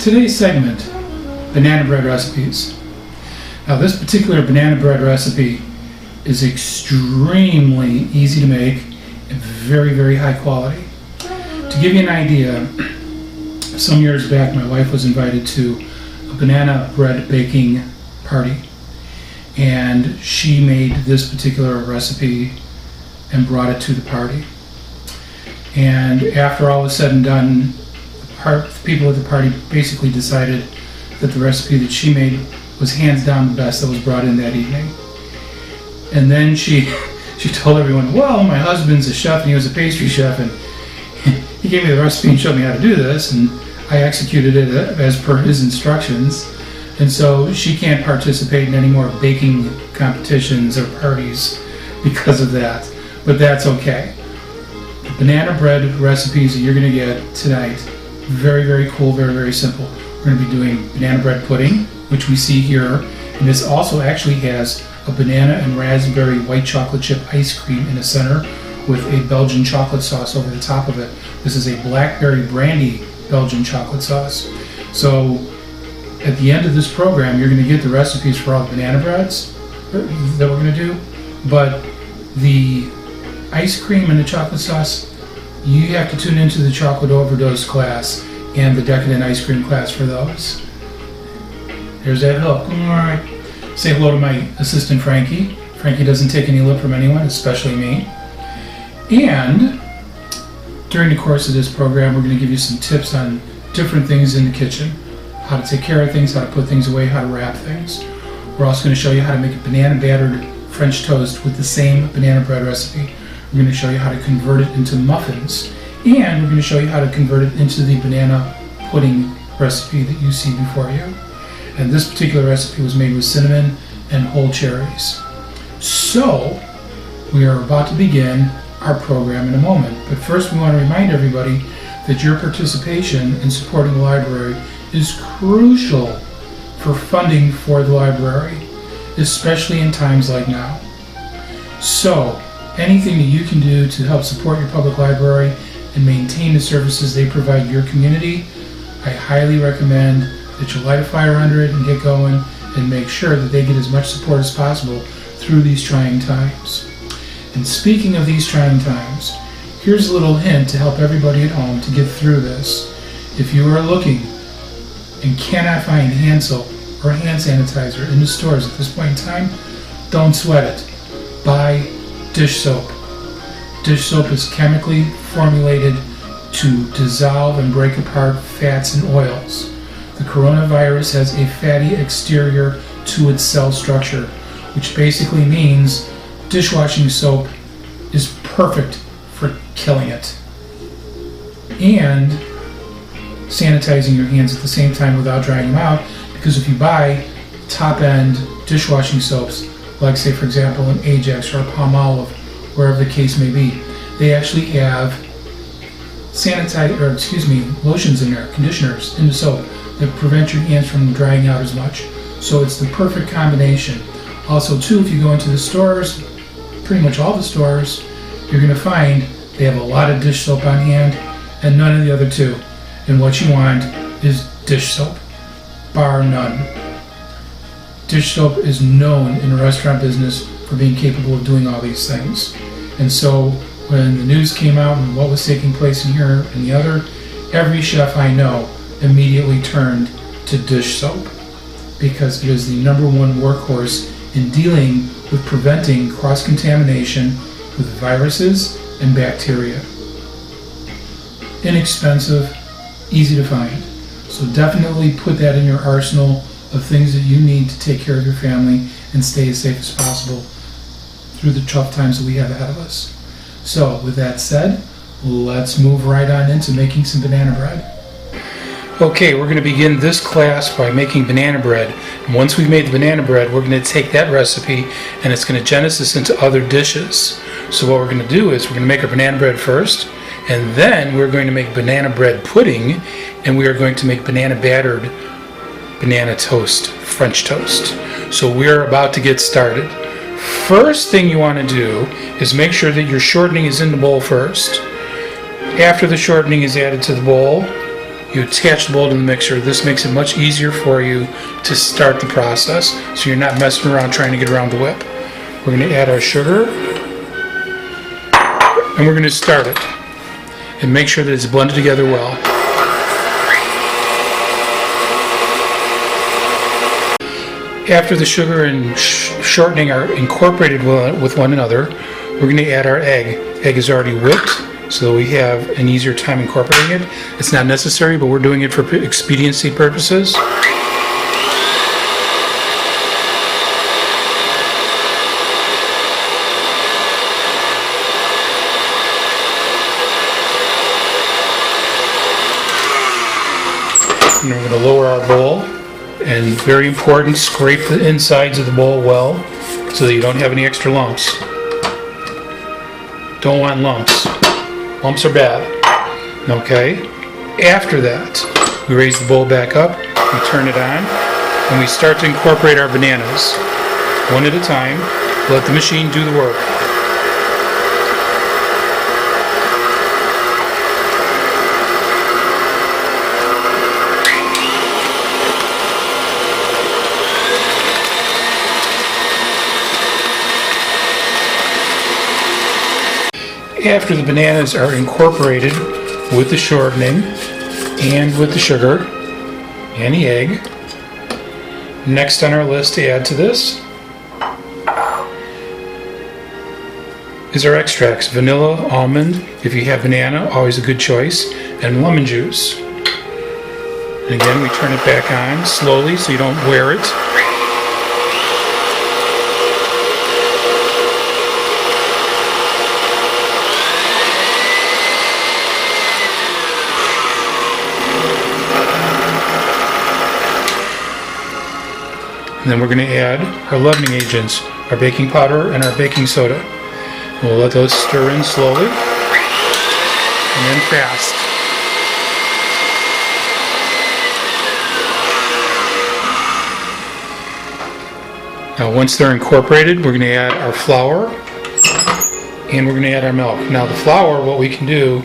Today's segment, banana bread recipes. Now this particular banana bread recipe is extremely easy to make and very, very high quality. To give you an idea, some years back my wife was invited to a banana bread baking party, and she made this particular recipe and brought it to the party. And after all was said and done, the people at the party basically decided that the recipe that she made was hands down the best that was brought in that evening. And then she told everyone, well, my husband's a chef and he was a pastry chef, and he gave me the recipe and showed me how to do this, and I executed it as per his instructions. And so she can't participate in any more baking competitions or parties because of that. But that's okay. The banana bread recipes that you're going to get tonight, very, very cool, very, very simple. We're going to be doing banana bread pudding, which we see here. And this also actually has a banana and raspberry white chocolate chip ice cream in the center with a Belgian chocolate sauce over the top of it. This is a blackberry brandy Belgian chocolate sauce. So at the end of this program, you're going to get the recipes for all the banana breads that we're going to do. But the ice cream and the chocolate sauce, you have to tune into the chocolate overdose class and the decadent ice cream class for those. There's that hook. All right. Say hello to my assistant Frankie. Frankie doesn't take any lip from anyone, especially me. And during the course of this program, we're going to give you some tips on different things in the kitchen. How to take care of things, how to put things away, how to wrap things. We're also going to show you how to make a banana battered French toast with the same banana bread recipe. We're going to show you how to convert it into muffins, and we're going to show you how to convert it into the banana pudding recipe that you see before you. And this particular recipe was made with cinnamon and whole cherries. So, we are about to begin our program in a moment. But first we want to remind everybody that your participation in supporting the library is crucial for funding for the library, especially in times like now. So, anything that you can do to help support your public library and maintain the services they provide your community, I highly recommend that you light a fire under it and get going and make sure that they get as much support as possible through these trying times. And speaking of these trying times, here's a little hint to help everybody at home to get through this. If you are looking and cannot find hand soap or hand sanitizer in the stores at this point in time, don't sweat it. Buy dish soap. Dish soap is chemically formulated to dissolve and break apart fats and oils. The coronavirus has a fatty exterior to its cell structure, which basically means dishwashing soap is perfect for killing it. And sanitizing your hands at the same time without drying them out, because if you buy top-end dishwashing soaps, like say for example an Ajax or a Palmolive, wherever the case may be, they actually have lotions in there, conditioners in the soap that prevent your hands from drying out as much. So it's the perfect combination. Also too, if you go into the stores, pretty much all the stores, you're going to find they have a lot of dish soap on hand and none of the other two. And what you want is dish soap, bar none. Dish soap is known in the restaurant business for being capable of doing all these things. And so when the news came out and what was taking place in here and the other, every chef I know immediately turned to dish soap because it is the #1 workhorse in dealing with preventing cross-contamination with viruses and bacteria. Inexpensive, easy to find. So definitely put that in your arsenal of things that you need to take care of your family and stay as safe as possible through the tough times that we have ahead of us. So with that said, let's move right on into making some banana bread. Okay, we're going to begin this class by making banana bread. And once we've made the banana bread, we're going to take that recipe and it's going to genesis into other dishes. So what we're going to do is we're going to make our banana bread first, and then we're going to make banana bread pudding, and we are going to make banana battered banana toast, French toast. So we're about to get started. First thing you want to do is make sure that your shortening is in the bowl first. After the shortening is added to the bowl, you attach the bowl to the mixer. This makes it much easier for you to start the process, so you're not messing around trying to get around the whip. We're going to add our sugar, and we're going to start it. And make sure that it's blended together well. After the sugar and shortening are incorporated with one another, we're going to add our egg. Egg is already whipped, so we have an easier time incorporating it. It's not necessary, but we're doing it for expediency purposes. And we're going to lower our bowl, and very important, scrape the insides of the bowl well so that you don't have any extra lumps. Don't want lumps. Lumps are bad. Okay? After that, we raise the bowl back up, we turn it on, and we start to incorporate our bananas. One at a time. Let the machine do the work. After the bananas are incorporated with the shortening and with the sugar and the egg, next on our list to add to this is our extracts. Vanilla, almond, if you have banana, always a good choice, and lemon juice. And again, we turn it back on slowly so you don't wear it. And then we're going to add our leavening agents, our baking powder and our baking soda. We'll let those stir in slowly and then fast. Now once they're incorporated, we're going to add our flour and we're going to add our milk. Now the flour, what we can do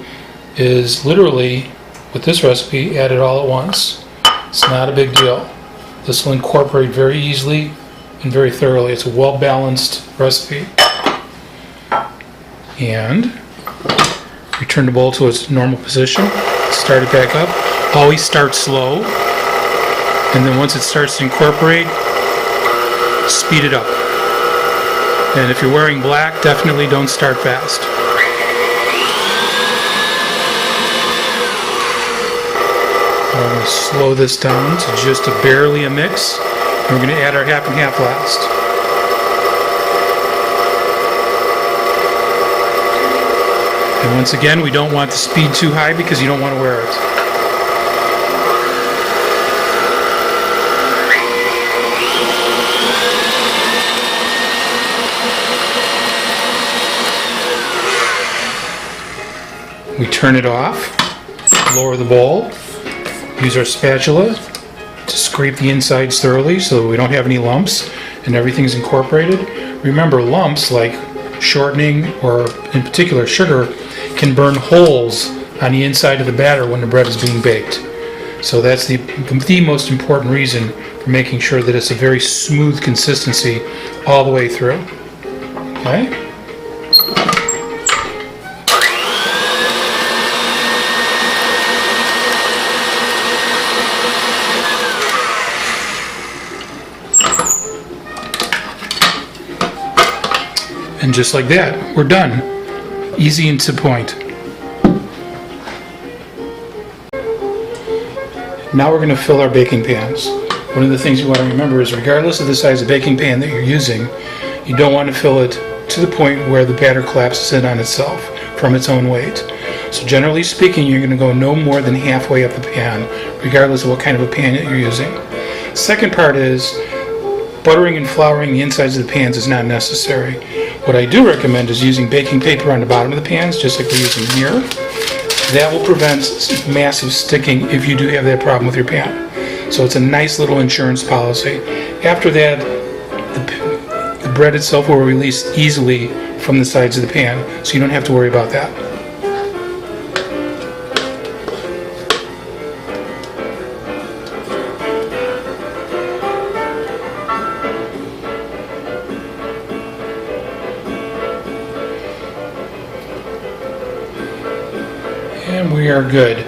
is literally, with this recipe, add it all at once. It's not a big deal. This will incorporate very easily and very thoroughly. It's a well-balanced recipe. And return the bowl to its normal position. Start it back up. Always start slow. And then once it starts to incorporate, speed it up. And if you're wearing black, definitely don't start fast. I'm going to slow this down to just barely a mix. And we're going to add our half and half last. And once again, we don't want the speed too high because you don't want to wear it. We turn it off, lower the bowl. Use our spatula to scrape the insides thoroughly so that we don't have any lumps and everything's incorporated. Remember, lumps like shortening or in particular sugar can burn holes on the inside of the batter when the bread is being baked. So that's the most important reason for making sure that it's a very smooth consistency all the way through. Okay? And just like that, we're done. Easy and to the point. Now we're going to fill our baking pans. One of the things you want to remember is regardless of the size of baking pan that you're using, you don't want to fill it to the point where the batter collapses in on itself from its own weight. So generally speaking, you're going to go no more than halfway up the pan, regardless of what kind of a pan that you're using. Second part is buttering and flouring the insides of the pans is not necessary. What I do recommend is using baking paper on the bottom of the pans, just like we're using here. That will prevent massive sticking if you do have that problem with your pan. So it's a nice little insurance policy. After that, the bread itself will release easily from the sides of the pan, so you don't have to worry about that. And we are good.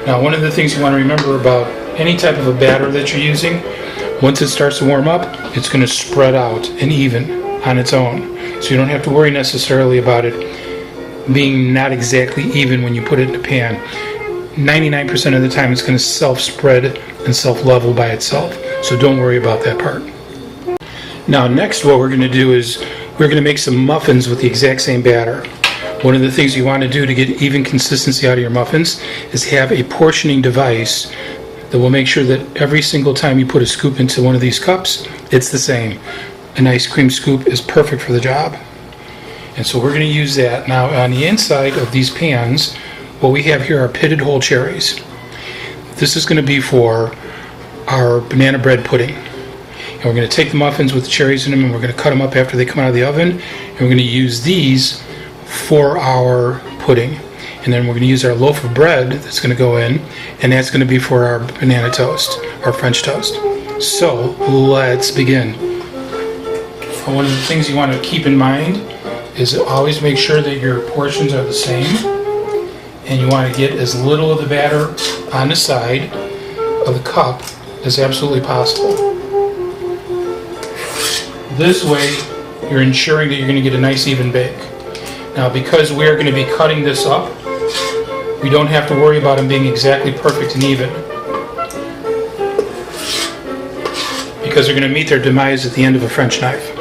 Now, one of the things you want to remember about any type of a batter that you're using, once it starts to warm up, it's going to spread out and even on its own. So you don't have to worry necessarily about it being not exactly even when you put it in the pan. 99% of the time it's going to self-spread and self-level by itself. So don't worry about that part. Now next what we're going to do is we're going to make some muffins with the exact same batter. One of the things you want to do to get even consistency out of your muffins is have a portioning device that will make sure that every single time you put a scoop into one of these cups, it's the same. An ice cream scoop is perfect for the job. And so we're going to use that. Now on the inside of these pans, what we have here are pitted whole cherries. This is going to be for our banana bread pudding. And we're going to take the muffins with the cherries in them and we're going to cut them up after they come out of the oven. And we're going to use these for our pudding. And then we're going to use our loaf of bread that's going to go in, and that's going to be for our banana toast, our French toast. So let's begin. One of the things you want to keep in mind is always make sure that your portions are the same, and you want to get as little of the batter on the side of the cup as absolutely possible. This way you're ensuring that you're going to get a nice even bake. Now because we're going to be cutting this up, we don't have to worry about them being exactly perfect and even, because they're going to meet their demise at the end of a French knife.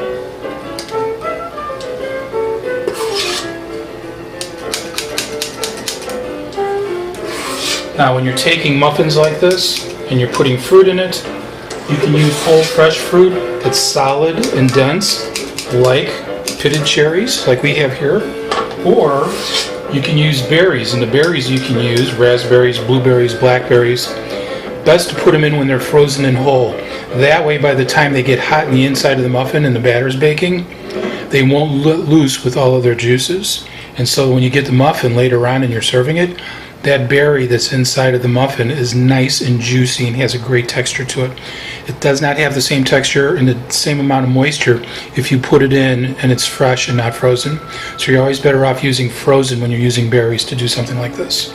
Now when you're taking muffins like this and you're putting fruit in it, you can use whole fresh fruit that's solid and dense, like pitted cherries like we have here, or you can use berries, and the berries you can use, raspberries, blueberries, blackberries, best to put them in when they're frozen and whole. That way by the time they get hot in the inside of the muffin and the batter's baking, they won't loose with all of their juices. And so when you get the muffin later on and you're serving it, that berry that's inside of the muffin is nice and juicy and has a great texture to it. It does not have the same texture and the same amount of moisture if you put it in and it's fresh and not frozen. So you're always better off using frozen when you're using berries to do something like this.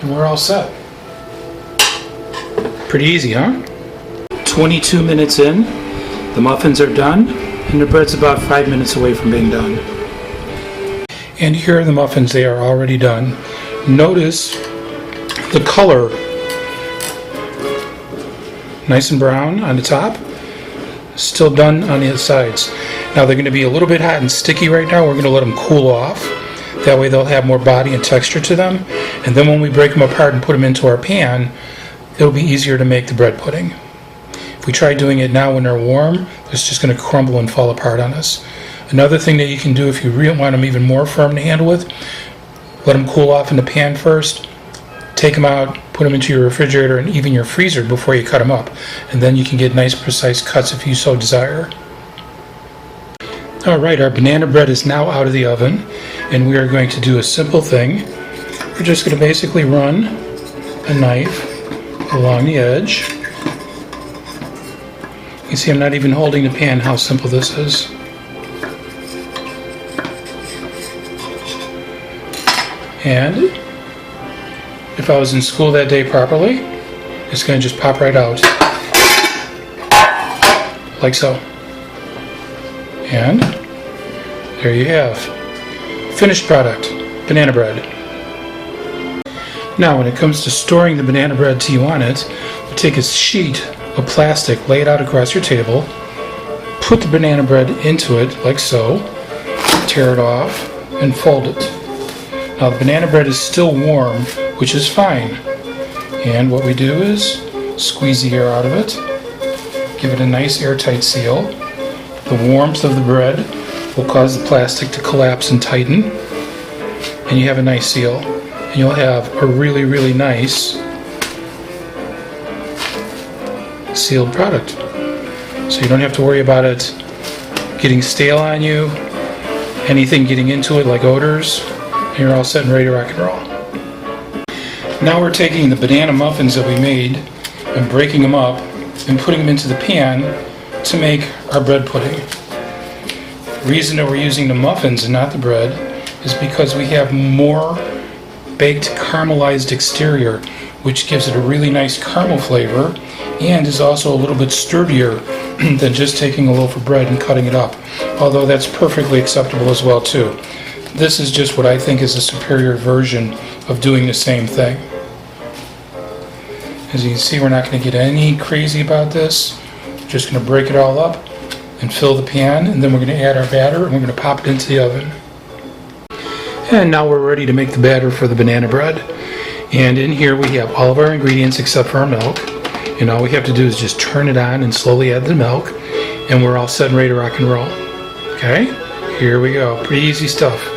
And we're all set. Pretty easy, huh? 22 minutes in, the muffins are done, and the bread's about 5 minutes away from being done. And here are the muffins. They are already done. Notice the color, nice and brown on the top, still done on the sides. Now they're going to be a little bit hot and sticky right now. We're going to let them cool off. That way they'll have more body and texture to them. And then when we break them apart and put them into our pan, it'll be easier to make the bread pudding. If we try doing it now when they're warm, it's just going to crumble and fall apart on us. Another thing that you can do if you really want them even more firm to handle with, let them cool off in the pan first, take them out, put them into your refrigerator and even your freezer before you cut them up. And then you can get nice precise cuts if you so desire. Alright, our banana bread is now out of the oven, and we are going to do a simple thing. We're just going to basically run a knife along the edge. You see I'm not even holding the pan, how simple this is. And if I was in school that day properly, it's going to just pop right out. Like so. And there you have finished product, banana bread. Now when it comes to storing the banana bread till you want it, you take a sheet of plastic, lay it out across your table, put the banana bread into it like so, tear it off, and fold it. Now the banana bread is still warm, which is fine. And what we do is squeeze the air out of it, give it a nice airtight seal. The warmth of the bread will cause the plastic to collapse and tighten, and you have a nice seal. And you'll have a really, really nice sealed product. So you don't have to worry about it getting stale on you, anything getting into it like odors, and you're all set and ready to rock and roll. Now we're taking the banana muffins that we made and breaking them up and putting them into the pan to make our bread pudding. The reason that we're using the muffins and not the bread is because we have more baked caramelized exterior, which gives it a really nice caramel flavor and is also a little bit sturdier than just taking a loaf of bread and cutting it up, although that's perfectly acceptable as well too. This is just what I think is a superior version of doing the same thing. As you can see, we're not going to get any crazy about this. We're just going to break it all up and fill the pan, and then we're going to add our batter and we're going to pop it into the oven. And now we're ready to make the batter for the banana bread. And in here we have all of our ingredients except for our milk. And all we have to do is just turn it on and slowly add the milk, and we're all set and ready to rock and roll. Okay, here we go. Pretty easy stuff.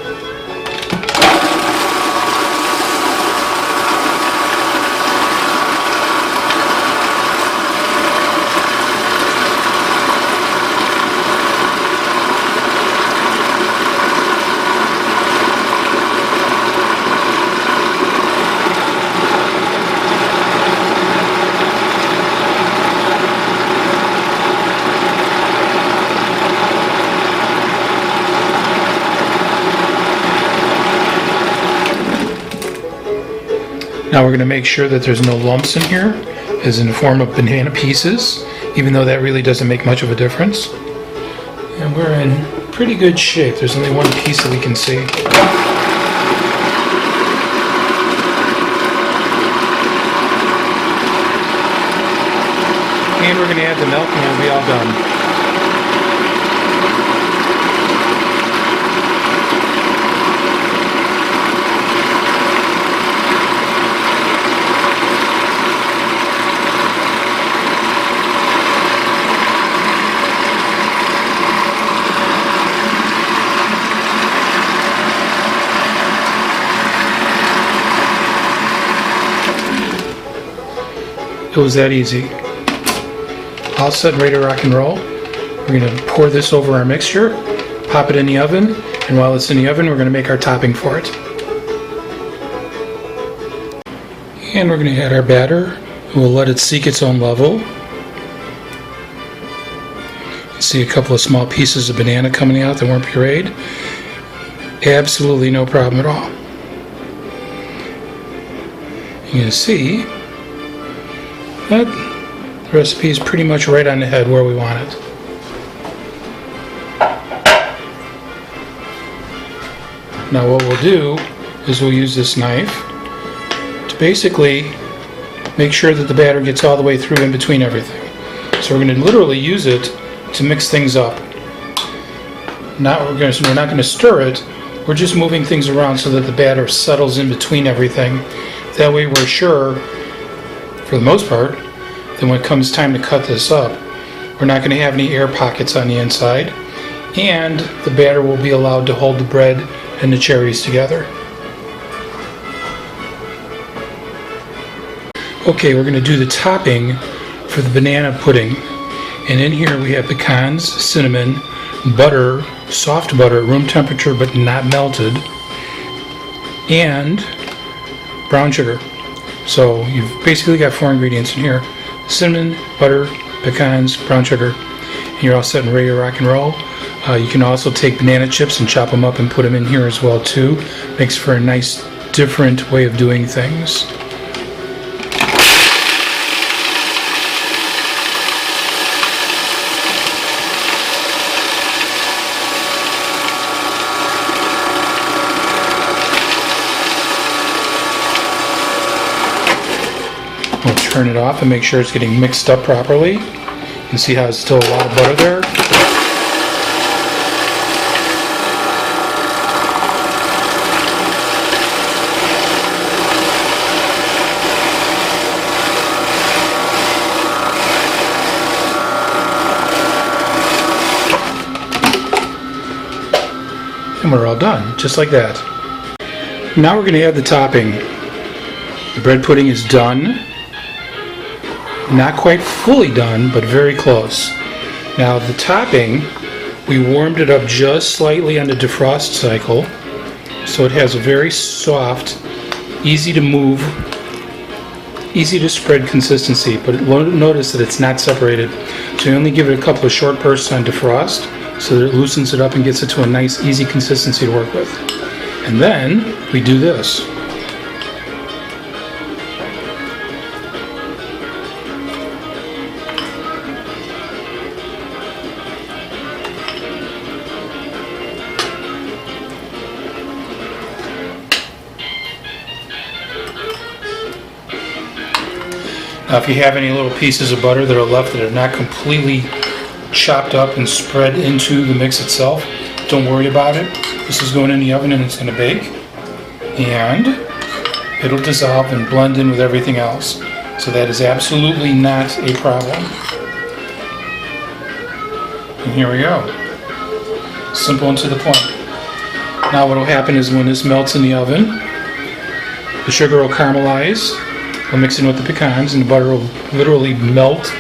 Now we're going to make sure that there's no lumps in here, as in the form of banana pieces, even though that really doesn't make much of a difference. And we're in pretty good shape. There's only one piece that we can see. And we're going to add the milk and we'll be all done. It was that easy. All set and ready to rock and roll. We're going to pour this over our mixture, pop it in the oven, and while it's in the oven we're going to make our topping for it. And we're going to add our batter. We'll let it seek its own level. You see a couple of small pieces of banana coming out that weren't pureed. Absolutely no problem at all. You can see that the recipe is pretty much right on the head where we want it. Now what we'll do is we'll use this knife to basically make sure that the batter gets all the way through in between everything. So we're going to literally use it to mix things up. We're not going to stir it, we're just moving things around so that the batter settles in between everything. That way we're sure, for the most part, that when it comes time to cut this up, we're not going to have any air pockets on the inside, and the batter will be allowed to hold the bread and the cherries together. Okay, we're going to do the topping for the banana pudding, and in here we have pecans, cinnamon, butter, soft butter at room temperature but not melted, and brown sugar. So you've basically got 4 ingredients in here: cinnamon, butter, pecans, brown sugar, and you're all set and ready to rock and roll. You can also take banana chips and chop them up and put them in here as well too. Makes for a nice different way of doing things. We'll turn it off and make sure it's getting mixed up properly. You can see how there's still a lot of butter there. And we're all done, just like that. Now we're going to add the topping. The bread pudding is done. Not quite fully done, but very close. Now the topping, we warmed it up just slightly on the defrost cycle, so it has a very soft, easy to move easy to spread consistency, but notice that it's not separated. So you only give it a couple of short bursts on defrost so that it loosens it up and gets it to a nice, easy consistency to work with. And then we do this. Now, if you have any little pieces of butter that are left that are not completely chopped up and spread into the mix itself, don't worry about it. This is going in the oven and it's going to bake. And it'll dissolve and blend in with everything else. So that is absolutely not a problem. And here we go. Simple and to the point. Now what will happen is when this melts in the oven, the sugar will caramelize. We'll mix it with the pecans and the butter will literally melt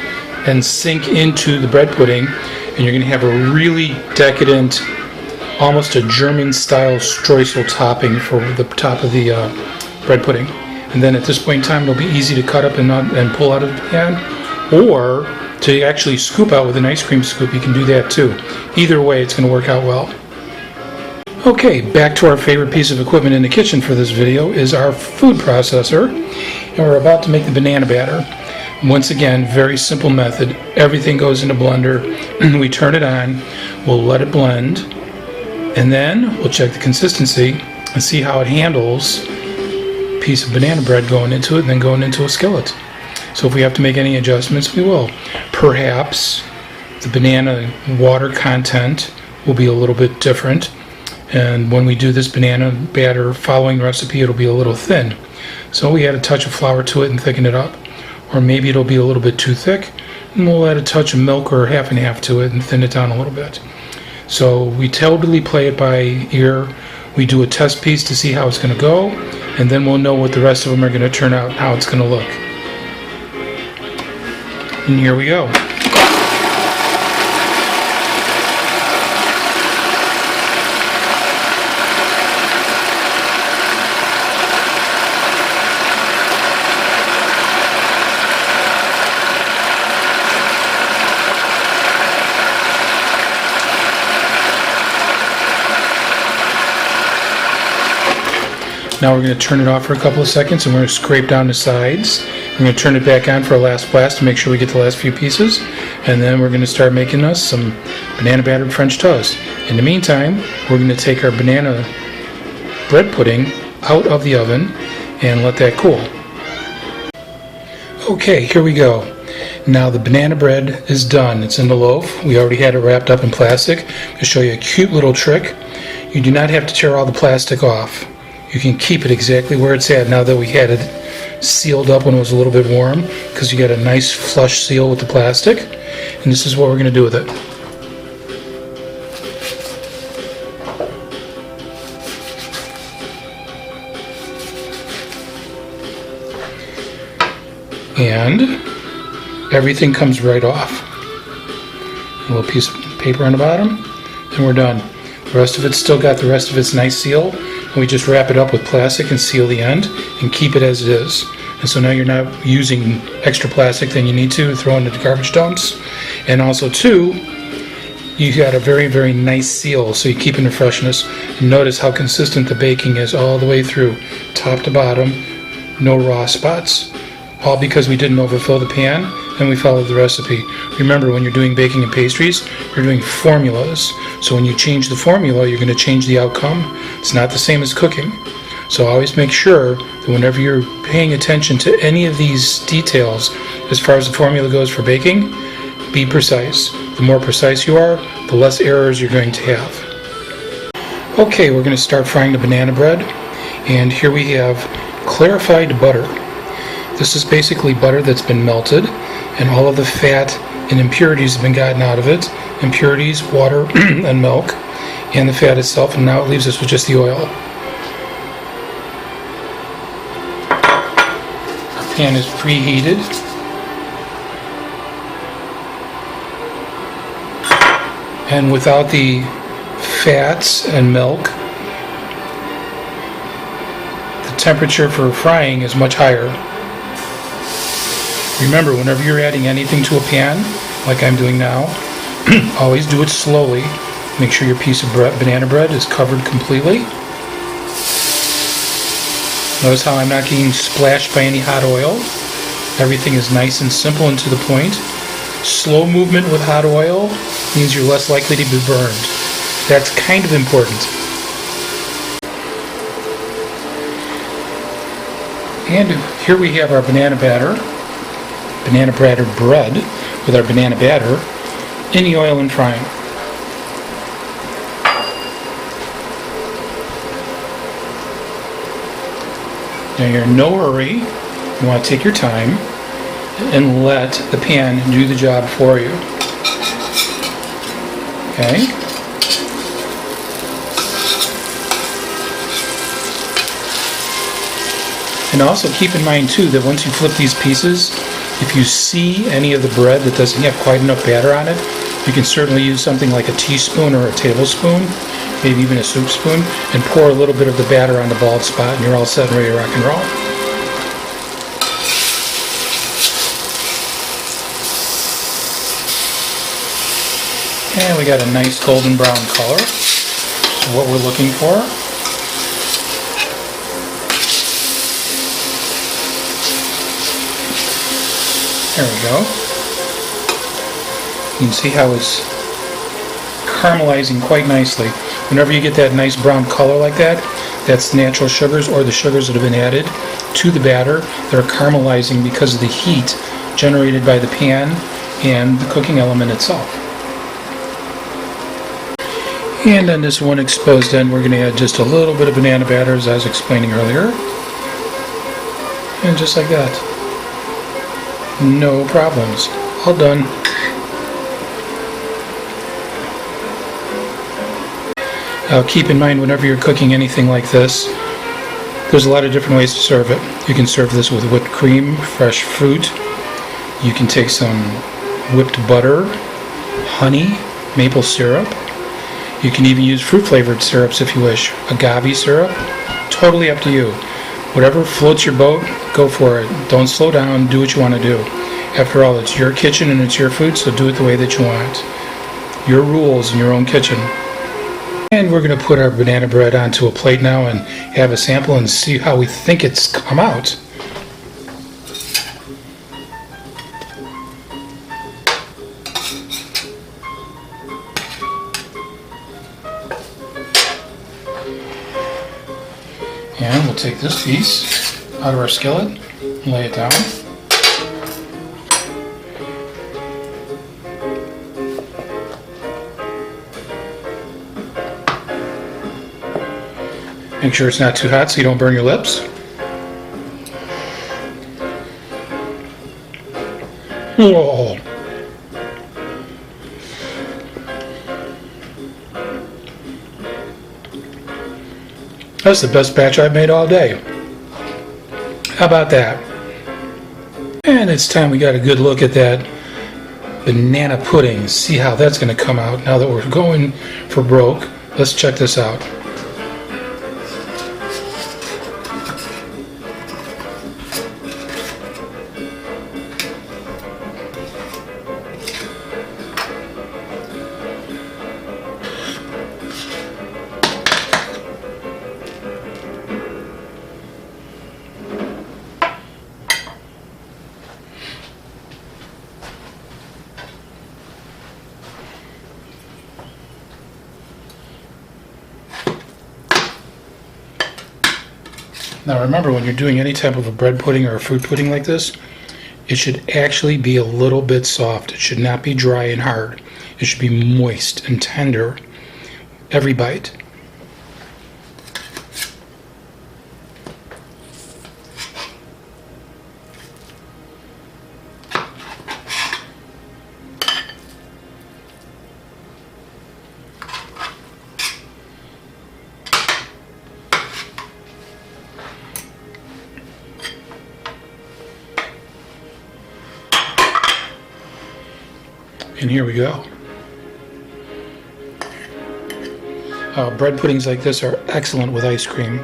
and sink into the bread pudding, and you're going to have a really decadent, almost a German-style streusel topping for the top of the bread pudding. And then at this point in time, it'll be easy to cut up and pull out of the pan, or to actually scoop out with an ice cream scoop. You can do that too. Either way, it's going to work out well. Okay, back to our favorite piece of equipment in the kitchen for this video is our food processor. And we're about to make the banana batter. Once again, very simple method. Everything goes in a blender. We turn it on. We'll let it blend. And then we'll check the consistency and see how it handles a piece of banana bread going into it and then going into a skillet. So if we have to make any adjustments, we will. Perhaps the banana water content will be a little bit different. And when we do this banana batter following the recipe, it'll be a little thin. So we add a touch of flour to it and thicken it up. Or maybe it'll be a little bit too thick, and we'll add a touch of milk or half and half to it and thin it down a little bit. So we totally play it by ear. We do a test piece to see how it's going to go, and then we'll know what the rest of them are going to turn out, how it's going to look. And here we go. Now we're going to turn it off for a couple of seconds and we're going to scrape down the sides. We're going to turn it back on for a last blast to make sure we get the last few pieces. And then we're going to start making us some banana battered French toast. In the meantime, we're going to take our banana bread pudding out of the oven and let that cool. Okay, here we go. Now the banana bread is done. It's in the loaf. We already had it wrapped up in plastic. To show you a cute little trick, you do not have to tear all the plastic off. You can keep it exactly where it's at now that we had it sealed up when it was a little bit warm, because you got a nice flush seal with the plastic. And this is what we're going to do with it. And everything comes right off. A little piece of paper on the bottom, and we're done. The rest of it's still got the rest of its nice seal. And we just wrap it up with plastic and seal the end and keep it as it is. And so now you're not using extra plastic than you need to throw into the garbage dumps. And also too, you got a very, very nice seal, so you're keeping the freshness. And notice how consistent the baking is all the way through, top to bottom, no raw spots. All because we didn't overfill the pan and we followed the recipe. Remember, when you're doing baking and pastries, you're doing formulas. So when you change the formula, you're going to change the outcome. It's not the same as cooking. So always make sure that whenever you're paying attention to any of these details, as far as the formula goes for baking, be precise. The more precise you are, the less errors you're going to have. Okay, we're going to start frying the banana bread. And here we have clarified butter. This is basically butter that's been melted, and all of the fat and impurities have been gotten out of it. Impurities, water, and milk, and the fat itself, and now it leaves us with just the oil. Our pan is preheated. And without the fats and milk, the temperature for frying is much higher. Remember, whenever you're adding anything to a pan, like I'm doing now, always do it slowly. Make sure your piece of banana bread is covered completely. Notice how I'm not getting splashed by any hot oil. Everything is nice and simple and to the point. Slow movement with hot oil means you're less likely to be burned. That's kind of important. And here we have our banana battered bread with our banana batter in the oil and frying. Now you're in no hurry. You want to take your time and let the pan do the job for you. Okay? And also keep in mind too that once you flip these pieces, if you see any of the bread that doesn't have quite enough batter on it, you can certainly use something like a teaspoon or a tablespoon, maybe even a soup spoon, and pour a little bit of the batter on the bald spot, and you're all set and ready to rock and roll. And we got a nice golden brown color. So what we're looking for. There we go. You can see how it's caramelizing quite nicely. Whenever you get that nice brown color like that, that's natural sugars or the sugars that have been added to the batter that are caramelizing because of the heat generated by the pan and the cooking element itself. And on this one exposed end, we're going to add just a little bit of banana batter, as I was explaining earlier. And just like that. No problems. All done. Now keep in mind, whenever you're cooking anything like this, there's a lot of different ways to serve it. You can serve this with whipped cream, fresh fruit. You can take some whipped butter, honey, maple syrup. You can even use fruit-flavored syrups if you wish. Agave syrup, totally up to you. Whatever floats your boat, go for it. Don't slow down, do what you want to do. After all, it's your kitchen and it's your food, so do it the way that you want. Your rules in your own kitchen. And we're going to put our banana bread onto a plate now and have a sample and see how we think it's come out. And we'll take this piece out of our skillet and lay it down. Make sure it's not too hot so you don't burn your lips. Whoa. That's the best batch I've made all day. How about that? And it's time we got a good look at that banana pudding. See how that's going to come out now that we're going for broke. Let's check this out. Now remember, when you're doing any type of a bread pudding or a fruit pudding like this, it should actually be a little bit soft. It should not be dry and hard. It should be moist and tender every bite. And here we go. Bread puddings like this are excellent with ice cream.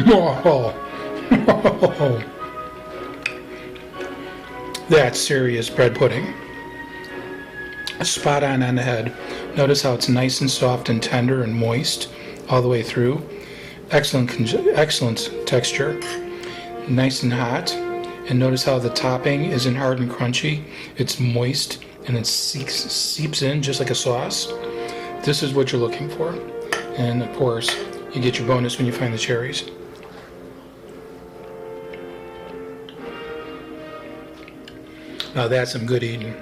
Oh. That's serious bread pudding. Spot on the head. Notice how it's nice and soft and tender and moist all the way through. Excellent texture. Nice and hot. And notice how the topping isn't hard and crunchy. It's moist and it seeps in just like a sauce. This is what you're looking for. And of course, you get your bonus when you find the cherries. Now that's some good eating.